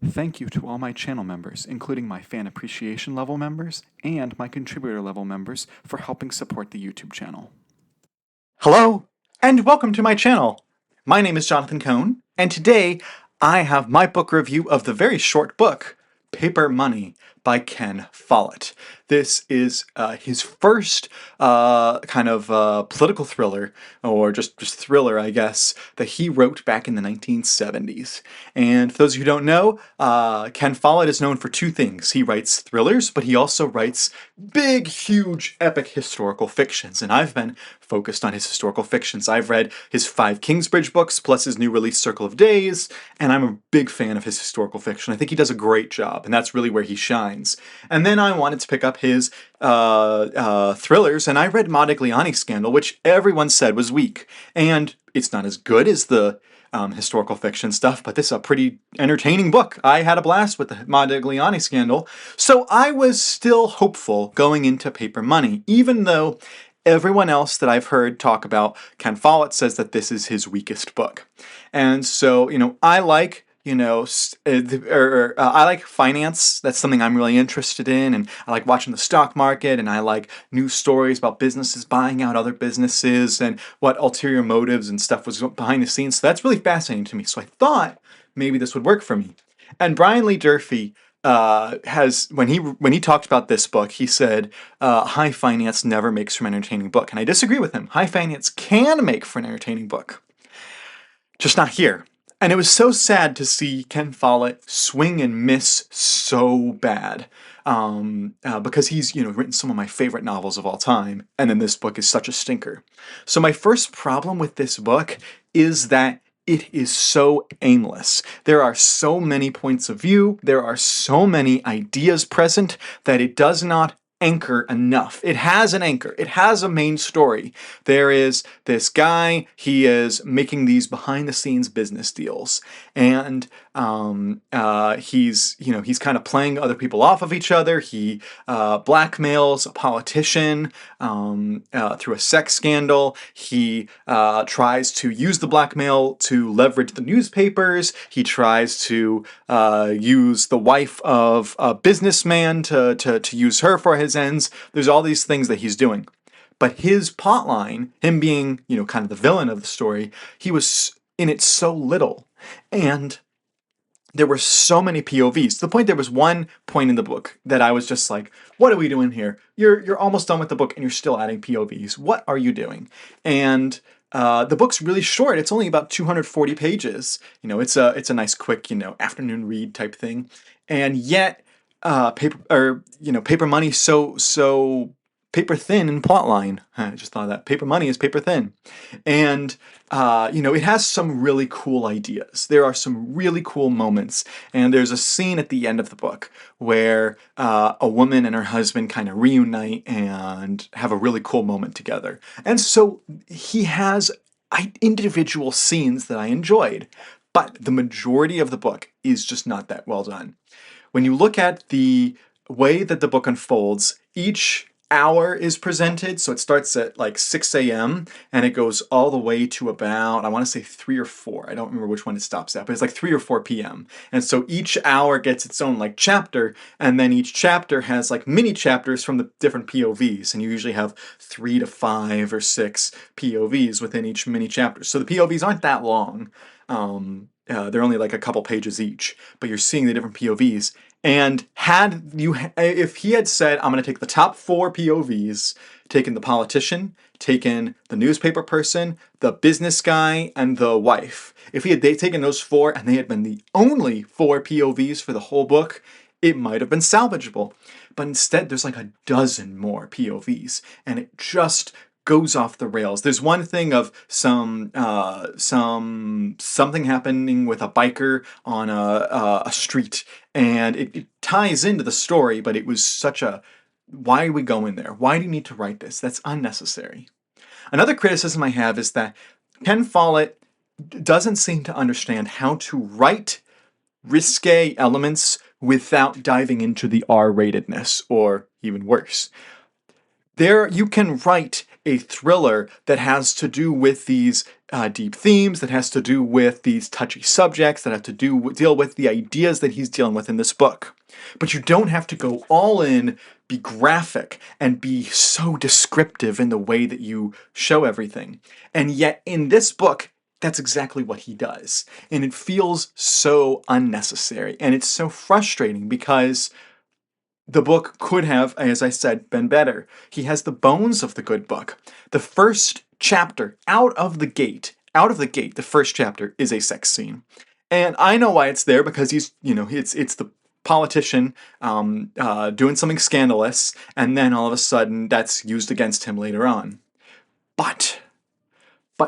Thank you to all my channel members, including my fan appreciation level members and my contributor level members, for helping support the YouTube channel. Hello, and welcome to my channel. My name is Jonathan Cohn, and today I have my book review of the very short book, Paper Money by Ken Follett. This is his first political thriller, or just thriller, I guess, that he wrote back in the 1970s. And for those of you who don't know, Ken Follett is known for two things. He writes thrillers, but he also writes big, huge, epic historical fictions. And I've been focused on his historical fictions. I've read his 5 Kingsbridge books, plus his new release Circle of Days, and I'm a big fan of his historical fiction. I think he does a great job, and that's really where he shines. And then I wanted to pick up his thrillers, and I read Modigliani Scandal, which everyone said was weak. And it's not as good as the historical fiction stuff, but this is a pretty entertaining book. I had a blast with the Modigliani Scandal, so I was still hopeful going into Paper Money, even though everyone else that I've heard talk about Ken Follett says that this is his weakest book. And so, I like I like finance. That's something I'm really interested in, and I like watching the stock market, and I like news stories about businesses buying out other businesses and what ulterior motives and stuff was behind the scenes. So that's really fascinating to me. So I thought maybe this would work for me. And Brian Lee Durfee has when he talked about this book, he said high finance never makes for an entertaining book, and I disagree with him. High finance can make for an entertaining book, just not here. And it was so sad to see Ken Follett swing and miss so bad, because he's written some of my favorite novels of all time, and then this book is such a stinker. So my first problem with this book is that it is so aimless. There are so many points of view, there are so many ideas present that it does not anchor enough. It has an anchor. It has a main story. There is this guy, he is making these behind the scenes business deals, and he's kind of playing other people off of each other. He blackmails a politician through a sex scandal. He tries to use the blackmail to leverage the newspapers. He tries to use the wife of a businessman to use her for his ends. There's all these things that he's doing. But his plotline, him being, kind of the villain of the story, he was in it so little. And there were so many POVs. To the point there was one point in the book that I was just like, what are we doing here? You're almost done with the book and you're still adding POVs. What are you doing? And the book's really short. It's only about 240 pages. It's a nice quick, afternoon read type thing. And yet Paper Money so paper thin in plotline. I just thought of that. Paper Money is paper thin. And it has some really cool ideas. There are some really cool moments. And there's a scene at the end of the book where a woman and her husband kind of reunite and have a really cool moment together. And so he has individual scenes that I enjoyed. But the majority of the book is just not that well done. When you look at the way that the book unfolds, each hour is presented. So it starts at like 6 a.m. and it goes all the way to about, I want to say 3 or 4. I don't remember which one it stops at, but it's like 3 or 4 p.m. And so each hour gets its own like chapter, and then each chapter has like mini chapters from the different POVs. And you usually have 3 to 5 or 6 POVs within each mini chapter. So the POVs aren't that long. They're only like a couple pages each, but you're seeing the different POVs. And if he had said, I'm going to take the top 4 POVs, taken the politician, taken the newspaper person, the business guy, and the wife, if he had taken those 4 and they had been the only 4 POVs for the whole book, it might have been salvageable. But instead, there's like a dozen more POVs, and it just goes off the rails. There's one thing of something happening with a biker on a street, and it ties into the story, but it was such a, why are we going there? Why do you need to write this? That's unnecessary. Another criticism I have is that Ken Follett doesn't seem to understand how to write risque elements without diving into the R-ratedness, or even worse. There, you can write a thriller that has to do with these deep themes, that has to do with these touchy subjects, that have to deal with the ideas that he's dealing with in this book. But you don't have to go all in, be graphic, and be so descriptive in the way that you show everything. And yet, in this book, that's exactly what he does. And it feels so unnecessary. And it's so frustrating because the book could have, as I said, been better. He has the bones of the good book. The first chapter, out of the gate, the first chapter is a sex scene. And I know why it's there, because it's the politician doing something scandalous, and then all of a sudden that's used against him later on. But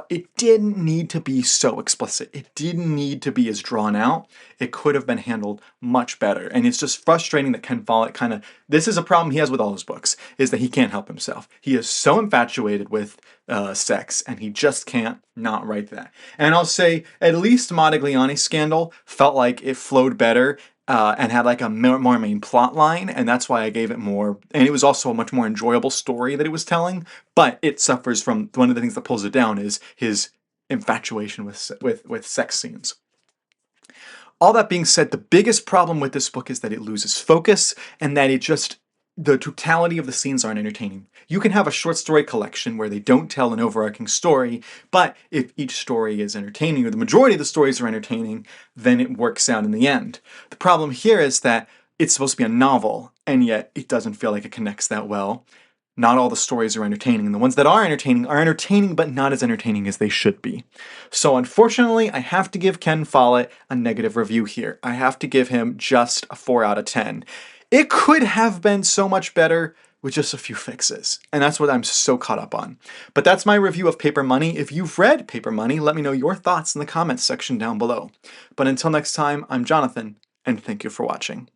it didn't need to be so explicit. It didn't need to be as drawn out. It could have been handled much better. And it's just frustrating that Ken Follett this is a problem he has with all his books, is that he can't help himself. He is so infatuated with sex, and he just can't not write that. And I'll say, at least Modigliani's Scandal felt like it flowed better and had like a more main plot line, and that's why I gave it more. And it was also a much more enjoyable story that it was telling, but it suffers from one of the things that pulls it down is his infatuation with sex scenes. All that being said, the biggest problem with this book is that it loses focus, and that the totality of the scenes aren't entertaining. You can have a short story collection where they don't tell an overarching story, but if each story is entertaining, or the majority of the stories are entertaining, then it works out in the end. The problem here is that it's supposed to be a novel, and yet it doesn't feel like it connects that well. Not all the stories are entertaining, and the ones that are entertaining, but not as entertaining as they should be. So unfortunately, I have to give Ken Follett a negative review here. I have to give him just a 4 out of 10. It could have been so much better with just a few fixes, and that's what I'm so caught up on. But that's my review of Paper Money. If you've read Paper Money, let me know your thoughts in the comments section down below. But until next time, I'm Jonathan, and thank you for watching.